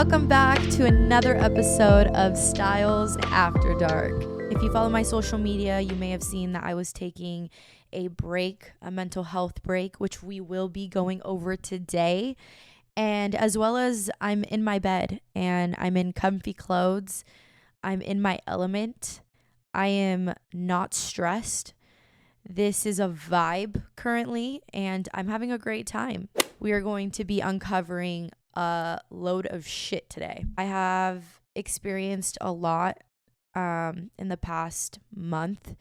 Welcome back to another episode of Styles After Dark. If you follow my social media, you may have seen that I was taking a break, a mental health break, which we will be going over today. And as well as I'm in my bed and I'm in comfy clothes, I'm in my element. I am not stressed. This is a vibe currently, and I'm having a great time. We are going to be uncovering a load of shit today. I have experienced a lot in the past month,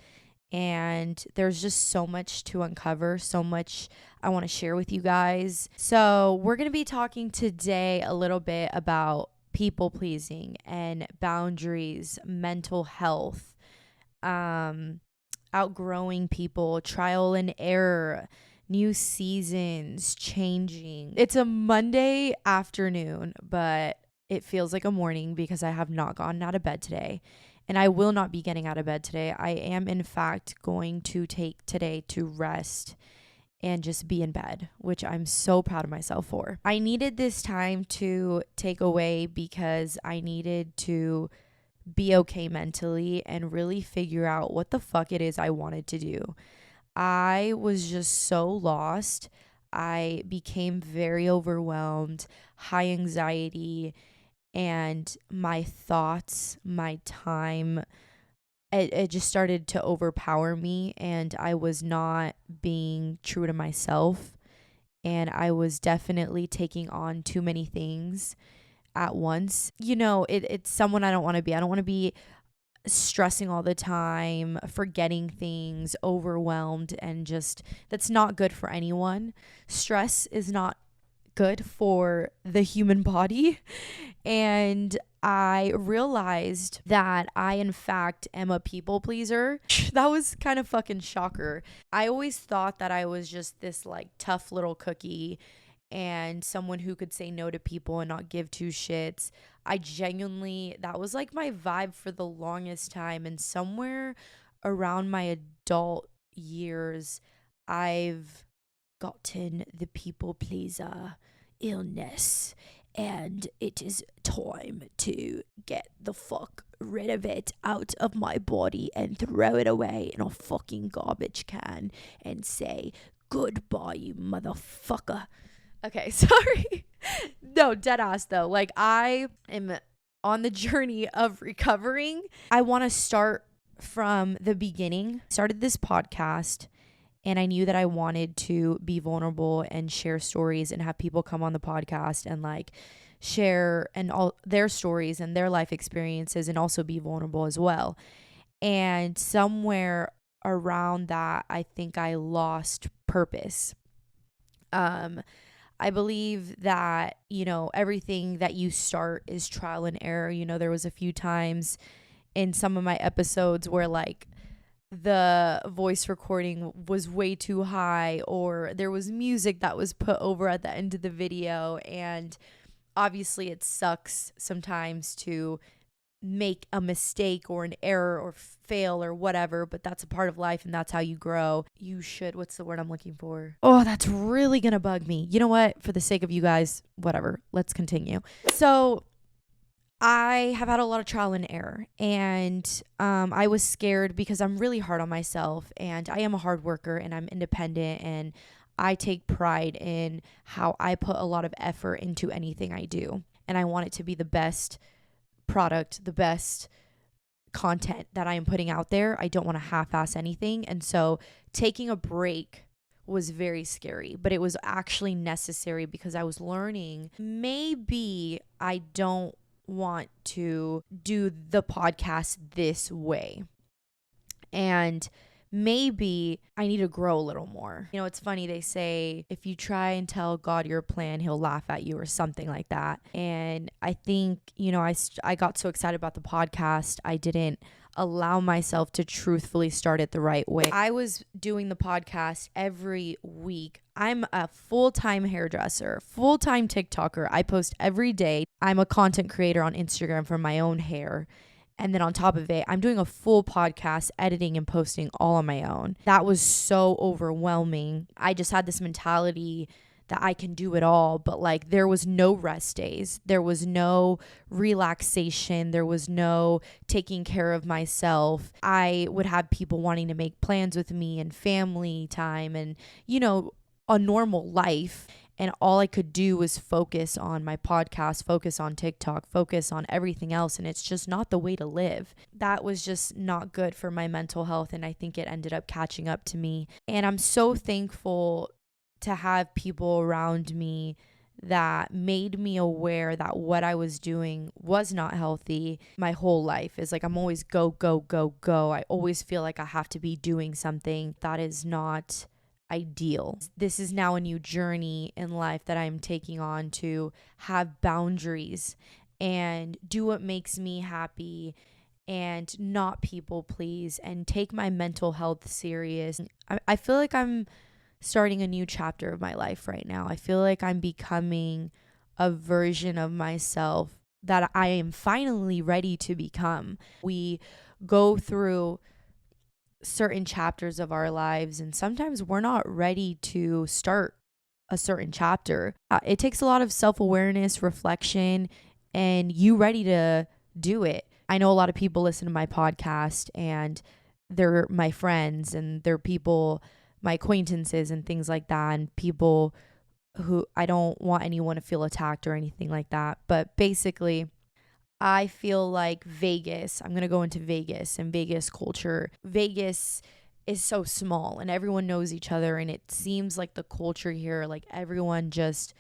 and there's just so much to uncover, so much I want to share with you guys. So we're going to be talking today a little bit about people pleasing and boundaries, mental health, outgrowing people, trial and error, new seasons, changing. It's a Monday afternoon, but it feels like a morning because I have not gotten out of bed today. And I will not be getting out of bed today. I am, in fact, going to take today to rest and just be in bed, which I'm so proud of myself for. I needed this time to take away because I needed to be okay mentally and really figure out what the fuck it is I wanted to do. I was just so lost. I became very overwhelmed, high anxiety, and my thoughts, my time, it just started to overpower me, and I was not being true to myself, and I was definitely taking on too many things at once. You know, it's someone I don't want to be. I don't want to be stressing all the time, forgetting things, overwhelmed, and just that's not good for anyone. Stress is not good for the human body. And I realized that I, in fact, am a people pleaser. That was kind of fucking shocker. I always thought that I was just this like tough little cookie and someone who could say no to people and not give two shits. I genuinely, that was like my vibe for the longest time. And somewhere around my adult years, I've gotten the people pleaser illness. And it is time to get the fuck rid of it out of my body and throw it away in a fucking garbage can and say, goodbye, you motherfucker. Okay, sorry. No, dead ass though. Like, I am on the journey of recovering. I want to start from the beginning. Started this podcast, and I knew that I wanted to be vulnerable and share stories and have people come on the podcast and like share and all their stories and their life experiences and also be vulnerable as well. And somewhere around that, I think I lost purpose. I believe that, you know, everything that you start is trial and error. You know, there was a few times in some of my episodes where like the voice recording was way too high, or there was music that was put over at the end of the video. And obviously it sucks sometimes to make a mistake or an error or fail or whatever, but that's a part of life and that's how you grow. You should, what's the word I'm looking for? Oh, that's really gonna bug me. You know what? For the sake of you guys, whatever, let's continue. So I have had a lot of trial and error, and I was scared because I'm really hard on myself, and I am a hard worker and I'm independent, and I take pride in how I put a lot of effort into anything I do, and I want it to be the best product, the best content that I am putting out there. I don't want to half-ass anything. And so taking a break was very scary, but it was actually necessary because I was learning maybe I don't want to do the podcast this way, and maybe I need to grow a little more. You know, it's funny, they say if you try and tell God your plan, he'll laugh at you or something like that. And I think, you know, I got so excited about the podcast, I didn't allow myself to truthfully start it the right way. I was doing the podcast every week. I'm a full-time hairdresser, full-time TikToker. I post every day. I'm a content creator on Instagram for my own hair. And then on top of it, I'm doing a full podcast, editing and posting all on my own. That was so overwhelming. I just had this mentality that I can do it all, but like there was no rest days. There was no relaxation. There was no taking care of myself. I would have people wanting to make plans with me and family time and, a normal life. And all I could do was focus on my podcast, focus on TikTok, focus on everything else. And it's just not the way to live. That was just not good for my mental health. And I think it ended up catching up to me. And I'm so thankful to have people around me that made me aware that what I was doing was not healthy. My whole life is like I'm always go, go, go, go. I always feel like I have to be doing something that is not ideal. This is now a new journey in life that I'm taking on to have boundaries and do what makes me happy and not people please and take my mental health serious. I feel like I'm starting a new chapter of my life right now. I feel like I'm becoming a version of myself that I am finally ready to become. We go through certain chapters of our lives and sometimes we're not ready to start a certain chapter. It takes a lot of self-awareness, reflection, and you ready to do it. I know a lot of people listen to my podcast and they're my friends and they're people, my acquaintances and things like that, and people who I don't want anyone to feel attacked or anything like that. But basically, I feel like Vegas, I'm going to go into Vegas and Vegas culture. Vegas is so small and everyone knows each other. And it seems like the culture here, like everyone just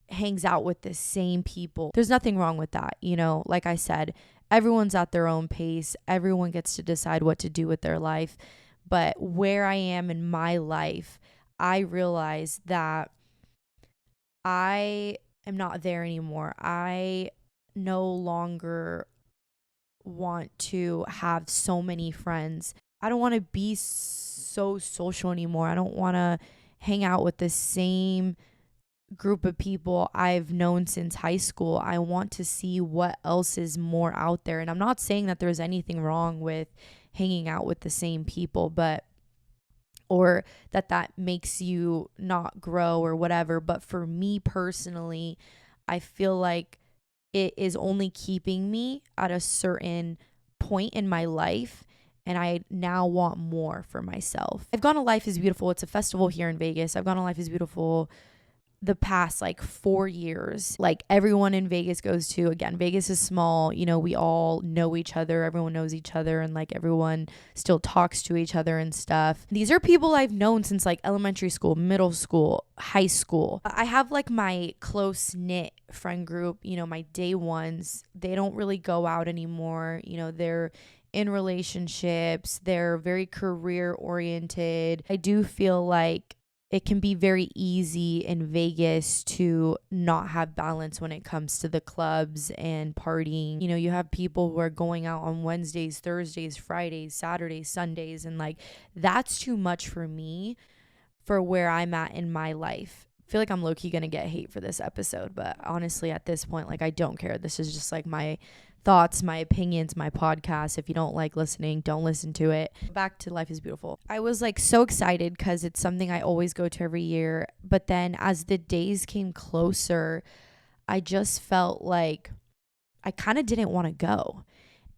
hangs out with the same people. There's nothing wrong with that. Like I said, everyone's at their own pace. Everyone gets to decide what to do with their life. But where I am in my life, I realize that I am not there anymore. I no longer want to have so many friends. I don't want to be so social anymore. I don't want to hang out with the same group of people I've known since high school. I want to see what else is more out there. And I'm not saying that there's anything wrong with hanging out with the same people, or that makes you not grow or whatever. But for me personally, I feel like it is only keeping me at a certain point in my life. And I now want more for myself. I've gone to Life is Beautiful. It's a festival here in Vegas. I've gone to Life is Beautiful the past 4 years. Like everyone in Vegas goes to. Again, Vegas is small. We all know each other. Everyone knows each other. And everyone still talks to each other and stuff. These are people I've known since elementary school, middle school, high school. I have my close knit friend group, my day ones. They don't really go out anymore. They're in relationships. They're very career oriented. I do feel like it can be very easy in Vegas to not have balance when it comes to the clubs and partying. You have people who are going out on Wednesdays, Thursdays, Fridays, Saturdays, Sundays, and that's too much for me for where I'm at in my life. I feel like I'm low-key gonna get hate for this episode, but honestly at this point, I don't care. This is just my thoughts, my opinions, my podcast. If you don't like listening, don't listen to it. Back to Life is Beautiful. I was so excited because it's something I always go to every year. But then as the days came closer, I just felt like I kind of didn't want to go.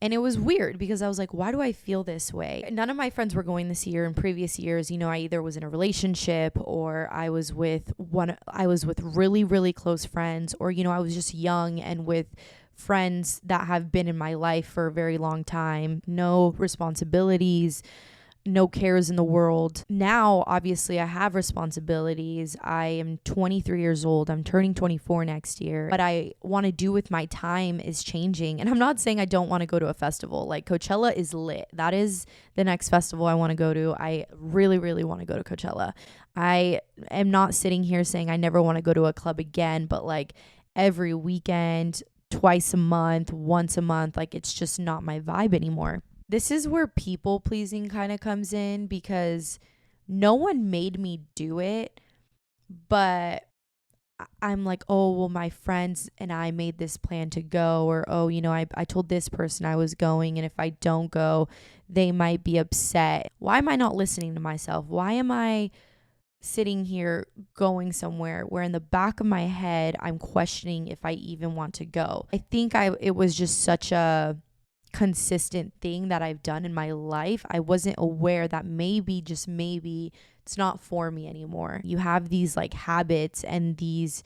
And it was weird because I was like, why do I feel this way? None of my friends were going this year. In previous years, I either was in a relationship or I was with really, really close friends, or, I was just young and with friends that have been in my life for a very long time. No responsibilities, no cares in the world. Now, obviously, I have responsibilities. I am 23 years old. I'm turning 24 next year. What I want to do with my time is changing. And I'm not saying I don't want to go to a festival. Coachella is lit. That is the next festival I want to go to. I really, really want to go to Coachella. I am not sitting here saying I never want to go to a club again, but every weekend, twice a month, once a month, it's just not my vibe anymore. This is where people pleasing kind of comes in because no one made me do it, but I'm oh, well, my friends and I made this plan to go, or, oh, I told this person I was going, and if I don't go, they might be upset. Why am I not listening to myself? Why am I sitting here going somewhere where in the back of my head, I'm questioning if I even want to go. I think it was just such a consistent thing that I've done in my life. I wasn't aware that maybe, just maybe, it's not for me anymore. You have these like habits and these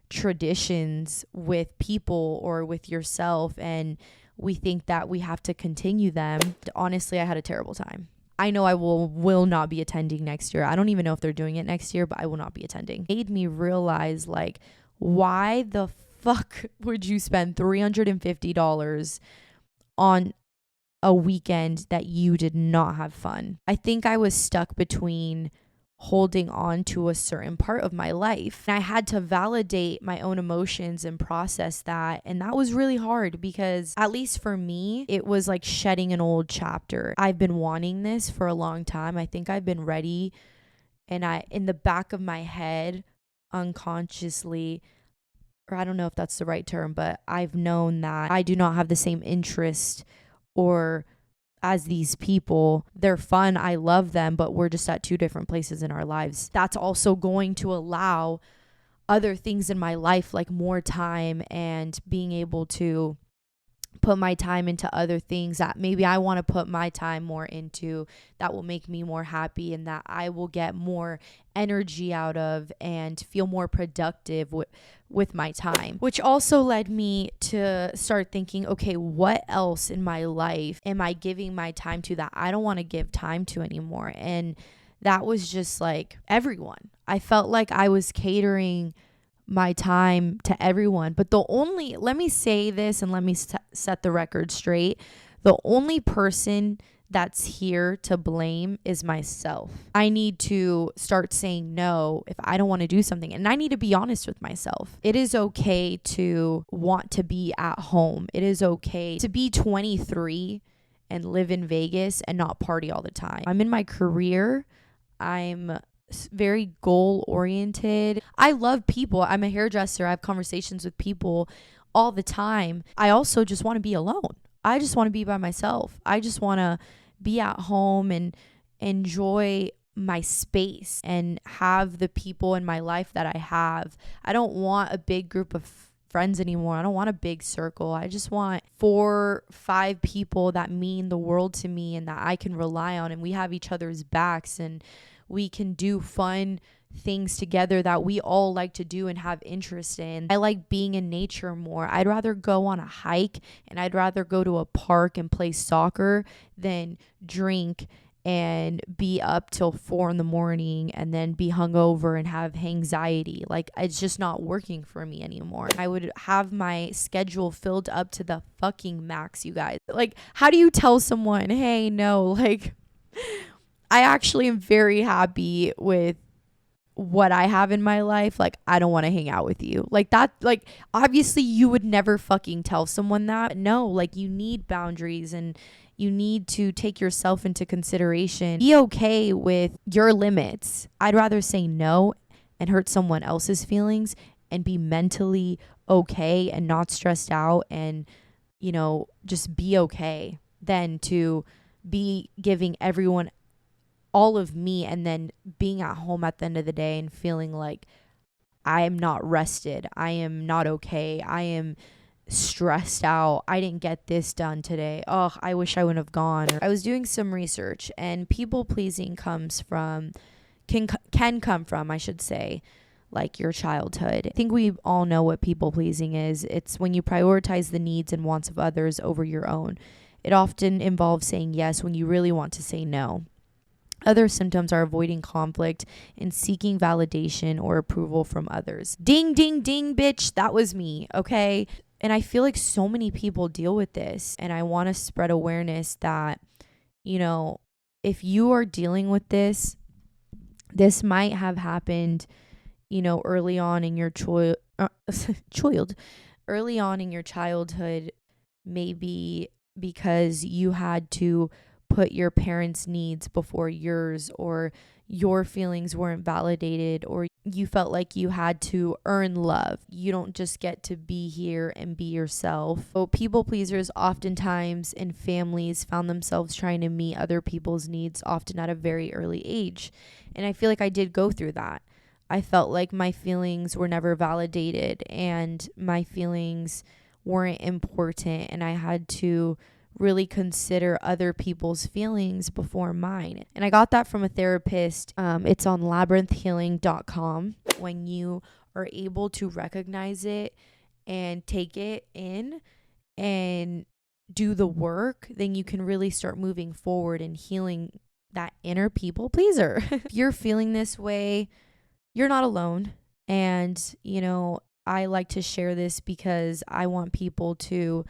traditions with people or with yourself, and we think that we have to continue them. Honestly, I had a terrible time. I know I will not be attending next year. I don't even know if they're doing it next year, but I will not be attending. It made me realize, like, why the fuck would you spend $350 on a weekend that you did not have fun? I think I was stuck between holding on to a certain part of my life. And I had to validate my own emotions and process that. And that was really hard because, at least for me, it was like shedding an old chapter. I've been wanting this for a long time. I think I've been ready. And in the back of my head, unconsciously, or I don't know if that's the right term, but I've known that I do not have the same interest or as these people. They're fun, I love them, but we're just at two different places in our lives. That's also going to allow other things in my life, like more time and being able to put my time into other things that maybe I want to put my time more into, that will make me more happy and that I will get more energy out of and feel more productive with my time. Which also led me to start thinking, okay, what else in my life am I giving my time to that I don't want to give time to anymore? And that was just like everyone. I felt like I was catering my time to everyone. But let me say this and let me set the record straight. The only person that's here to blame is myself. I need to start saying no if I don't want to do something. And I need to be honest with myself. It is okay to want to be at home. It is okay to be 23 and live in Vegas and not party all the time. I'm in my career. I'm very goal oriented. I love people. I'm a hairdresser. I have conversations with people all the time. I also just want to be alone. I just want to be by myself. I just want to be at home and enjoy my space and have the people in my life that I have. I don't want a big group of friends anymore. I don't want a big circle. I just want 4-5 people that mean the world to me and that I can rely on, and we have each other's backs and we can do fun things together that we all like to do and have interest in. I like being in nature more. I'd rather go on a hike and I'd rather go to a park and play soccer than drink and be up till 4 a.m. and then be hungover and have anxiety. Like, it's just not working for me anymore. I would have my schedule filled up to the fucking max, you guys. Like, how do you tell someone, hey, no, like, I actually am very happy with what I have in my life. Like, I don't want to hang out with you. Like that, like, obviously you would never fucking tell someone that. No, like, you need boundaries and you need to take yourself into consideration. Be okay with your limits. I'd rather say no and hurt someone else's feelings and be mentally okay and not stressed out and, just be okay than to be giving everyone all of me and then being at home at the end of the day and feeling like I am not rested. I am not okay. I am stressed out. I didn't get this done today. Oh, I wish I wouldn't have gone. I was doing some research, and people pleasing can come from, I should say, like your childhood. I think we all know what people pleasing is. It's when you prioritize the needs and wants of others over your own. It often involves saying yes when you really want to say no. Other symptoms are avoiding conflict and seeking validation or approval from others. Ding, ding, ding, bitch. That was me, okay? And I feel like so many people deal with this. And I want to spread awareness that, if you are dealing with this might have happened, early on in your early on in your childhood, maybe because you had to put your parents' needs before yours, or your feelings weren't validated, or you felt like you had to earn love. You don't just get to be here and be yourself. So people pleasers oftentimes in families found themselves trying to meet other people's needs, often at a very early age. And I feel like I did go through that. I felt like my feelings were never validated and my feelings weren't important, and I had to really consider other people's feelings before mine. And I got that from a therapist. It's on labyrinthhealing.com. When you are able to recognize it and take it in and do the work, then you can really start moving forward and healing that inner people pleaser. If you're feeling this way, you're not alone. And, I like to share this because I want people to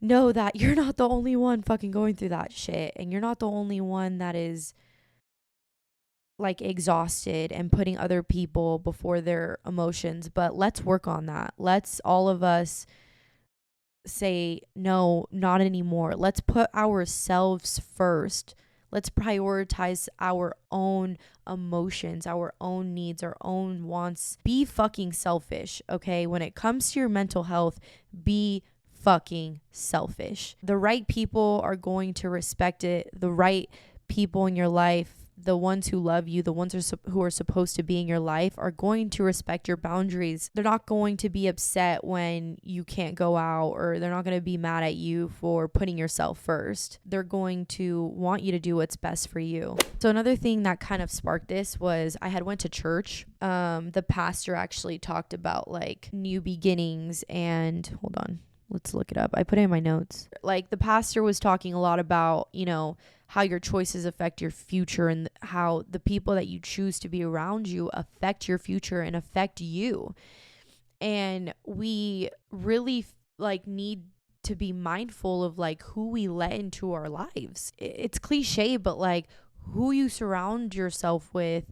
know that you're not the only one fucking going through that shit, and you're not the only one that is like exhausted and putting other people before their emotions. But let's work on that. Let's all of us say, no, not anymore. Let's put ourselves first. Let's prioritize our own emotions, our own needs, our own wants. Be fucking selfish, okay? When it comes to your mental health, be fucking selfish. The right people are going to respect it. The right people in your life, the ones who love you, the ones who are supposed to be in your life, are going to respect your boundaries. They're not going to be upset when you can't go out, or they're not going to be mad at you for putting yourself first. They're going to want you to do what's best for you. So another thing that kind of sparked this was I had went to church. The pastor actually talked about like new beginnings, and hold on, let's look it up. I put it in my notes. Like the pastor was talking a lot about, how your choices affect your future, and how the people that you choose to be around you affect your future and affect you. And we really need to be mindful of like who we let into our lives. It's cliche, but like who you surround yourself with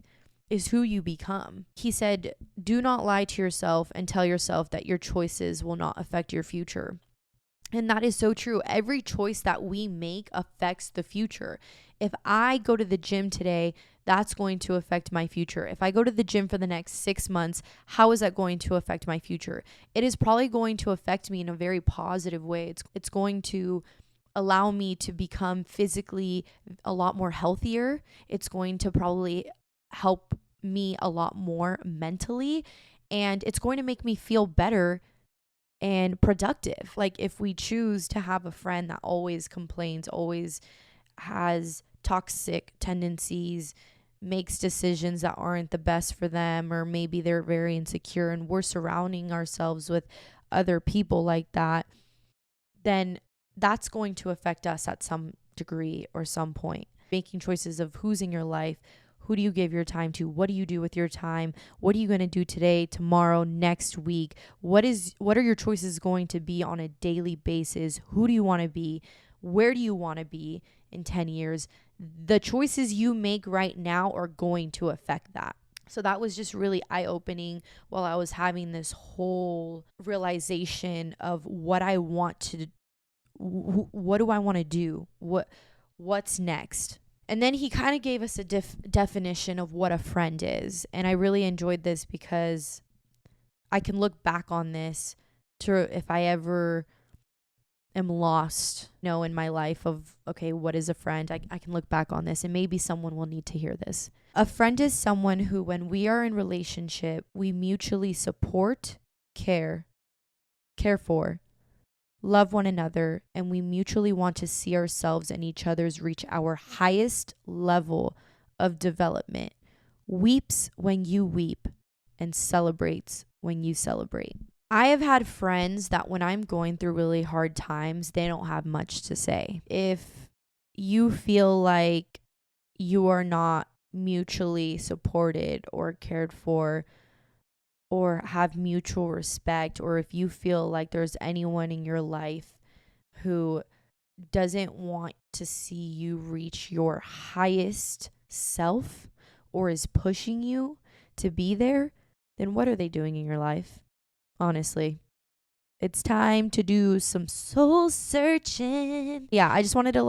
is who you become. He said, do not lie to yourself and tell yourself that your choices will not affect your future. And that is so true. Every choice that we make affects the future. If I go to the gym today, that's going to affect my future. If I go to the gym for the next 6 months, how is that going to affect my future? It is probably going to affect me in a very positive way. It's going to allow me to become physically a lot more healthier. It's going to probably help me a lot more mentally, and it's going to make me feel better and productive. Like if we choose to have a friend that always complains, always has toxic tendencies, makes decisions that aren't the best for them, or maybe they're very insecure, and we're surrounding ourselves with other people like that, then that's going to affect us at some degree or some point. Making choices of who's in your life, who do you give your time to? What do you do with your time? What are you going to do today, tomorrow, next week? What are your choices going to be on a daily basis? Who do you want to be? Where do you want to be in 10 years? The choices you make right now are going to affect that. So that was just really eye-opening while I was having this whole realization of what I want to, what do I want to do? What's next? And then he kind of gave us a definition of what a friend is. And I really enjoyed this because I can look back on this to if I ever am lost, in my life of, okay, what is a friend? I can look back on this, and maybe someone will need to hear this. A friend is someone who, when we are in relationship, we mutually support, care for, love one another, and we mutually want to see ourselves and each other's reach our highest level of development. Weeps when you weep, and celebrates when you celebrate. I have had friends that when I'm going through really hard times, they don't have much to say. If you feel like you are not mutually supported or cared for, or have mutual respect, or if you feel like there's anyone in your life who doesn't want to see you reach your highest self or is pushing you to be there, then what are they doing in your life? Honestly, it's time to do some soul searching. Yeah, I just wanted to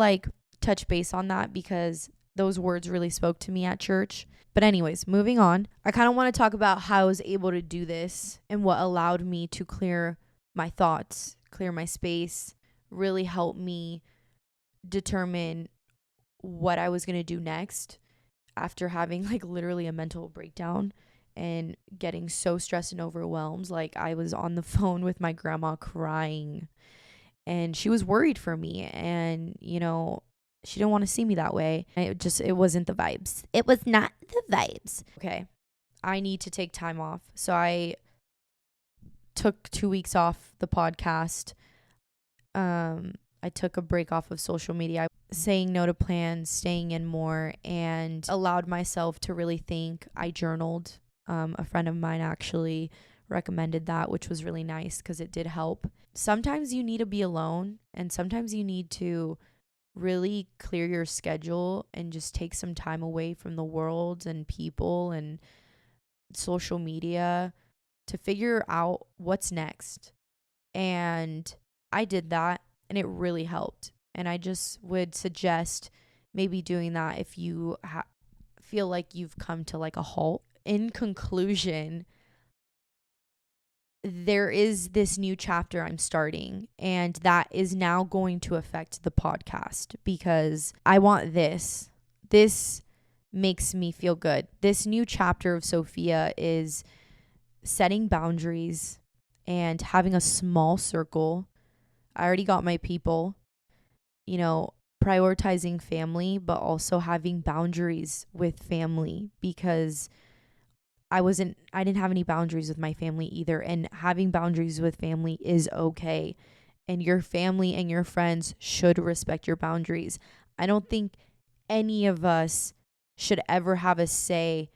touch base on that because those words really spoke to me at church. But anyways, moving on. I kind of want to talk about how I was able to do this and what allowed me to clear my thoughts, clear my space, really help me determine what I was going to do next after having like literally a mental breakdown and getting so stressed and overwhelmed. Like I was on the phone with my grandma crying and she was worried for me, and she didn't want to see me that way. It wasn't the vibes. It was not the vibes. Okay. I need to take time off. So I took 2 weeks off the podcast. I took a break off of social media, saying no to plans, staying in more, and allowed myself to really think. I journaled. A friend of mine actually recommended that, which was really nice because it did help. Sometimes you need to be alone, and sometimes you need to really clear your schedule and just take some time away from the world and people and social media to figure out what's next. And I did that, and it really helped. And I just would suggest maybe doing that if you feel like you've come to like a halt. In conclusion, there is this new chapter I'm starting, and that is now going to affect the podcast because I want this. This makes me feel good. This new chapter of Sophia is setting boundaries and having a small circle. I already got my people, prioritizing family, but also having boundaries with family because I didn't have any boundaries with my family either. And having boundaries with family is okay. And your family and your friends should respect your boundaries. I don't think any of us should ever have a say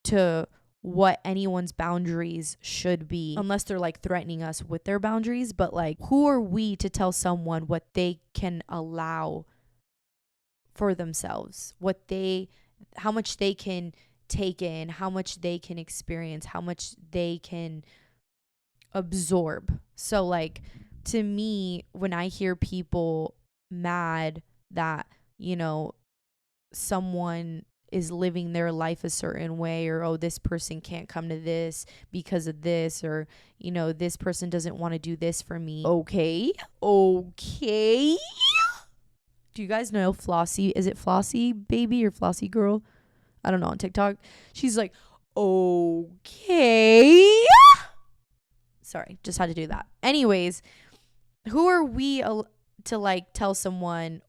to what anyone's boundaries should be, unless they're like threatening us with their boundaries. But like, who are we to tell someone what they can allow for themselves, how much they can take in, how much they can experience, how much they can absorb. So like, to me, when I hear people mad that, someone is living their life a certain way, or, oh, this person can't come to this because of this, or, this person doesn't want to do this for me. Okay. Do you guys know Flossie? Is it Flossie baby or Flossie girl? I don't know, on TikTok. She's like, okay. Sorry, just had to do that. Anyways, who are we to like tell someone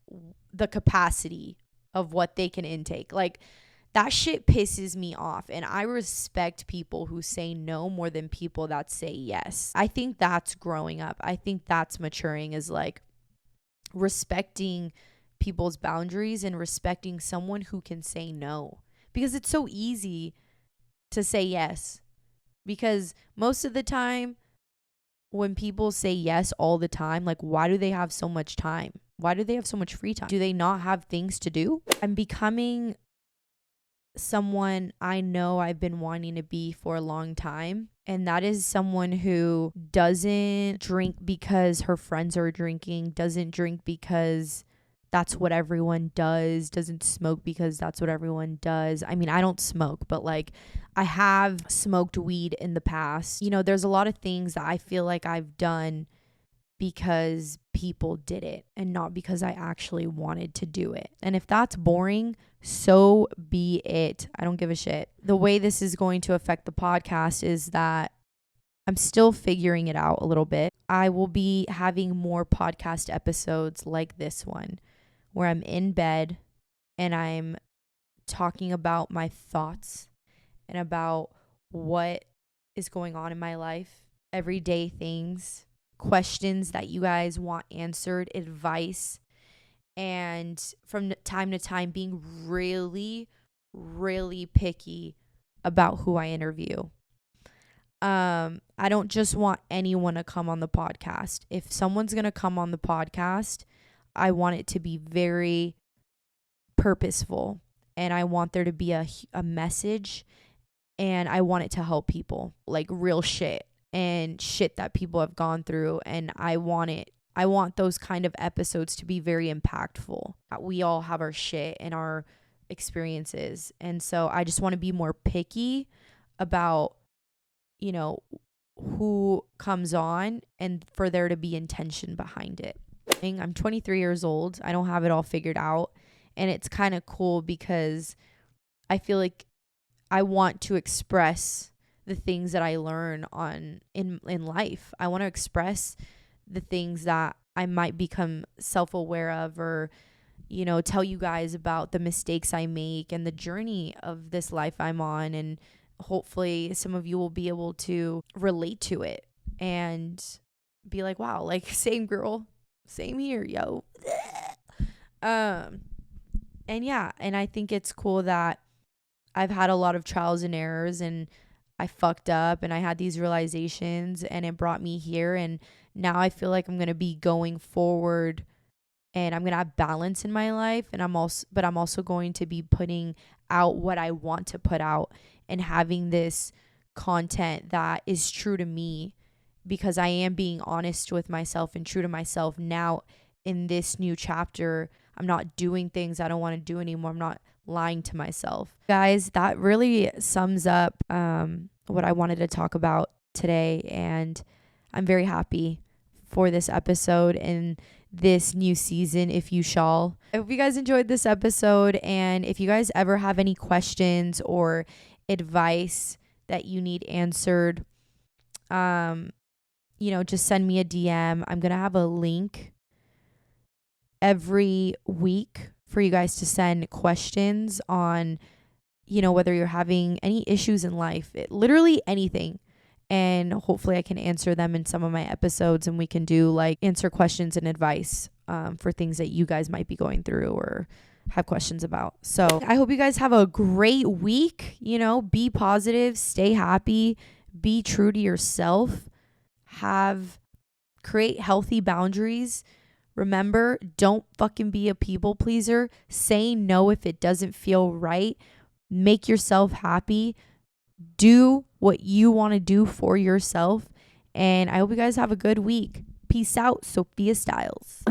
the capacity of what they can intake? Like, that shit pisses me off. And I respect people who say no more than people that say yes. I think that's growing up. I think that's maturing, is like respecting people's boundaries and respecting someone who can say no. Because it's so easy to say yes. Because most of the time, when people say yes all the time, like, why do they have so much time? Why do they have so much free time? Do they not have things to do? I'm becoming someone I know I've been wanting to be for a long time. And that is someone who doesn't drink because her friends are drinking, doesn't drink because that's what everyone does, doesn't smoke because that's what everyone does. I mean, I don't smoke, but like, I have smoked weed in the past. There's a lot of things that I feel like I've done because people did it and not because I actually wanted to do it. And if that's boring, so be it. I don't give a shit. The way this is going to affect the podcast is that I'm still figuring it out a little bit. I will be having more podcast episodes like this one, where I'm in bed and I'm talking about my thoughts and about what is going on in my life, everyday things, questions that you guys want answered, advice, and from time to time being really, really picky about who I interview. I don't just want anyone to come on the podcast. If someone's going to come on the podcast, I want it to be very purposeful, and I want there to be a message, and I want it to help people, like real shit and shit that people have gone through. And I want I want those kind of episodes to be very impactful. We all have our shit and our experiences. And so I just want to be more picky about, you know, who comes on and for there to be intention behind it. I'm 23 years old. I don't have it all figured out. And it's kind of cool because I feel like I want to express the things that I learn in life. I want to express the things that I might become self-aware of, or, you know, tell you guys about the mistakes I make and the journey of this life I'm on. And hopefully some of you will be able to relate to it and be like, wow, like, same girl, same here, yo. And yeah, and I think it's cool that I've had a lot of trials and errors, and I fucked up and I had these realizations, and it brought me here. And now I feel like I'm going to be going forward and I'm going to have balance in my life. And I'm also going to be putting out what I want to put out and having this content that is true to me, because I am being honest with myself and true to myself now in this new chapter. I'm not doing things I don't want to do anymore. I'm not lying to myself. Guys, that really sums up what I wanted to talk about today. And I'm very happy for this episode and this new season, if you shall. I hope you guys enjoyed this episode. And if you guys ever have any questions or advice that you need answered, just send me a DM. I'm going to have a link every week for you guys to send questions on, whether you're having any issues in life, literally anything. And hopefully I can answer them in some of my episodes, and we can do like answer questions and advice for things that you guys might be going through or have questions about. So I hope you guys have a great week. Be positive, stay happy, be true to yourself, create healthy boundaries. Remember, don't fucking be a people pleaser. Say no if it doesn't feel right. Make yourself happy. Do what you want to do for yourself. And I hope you guys have a good week. Peace out, Sophia Styles.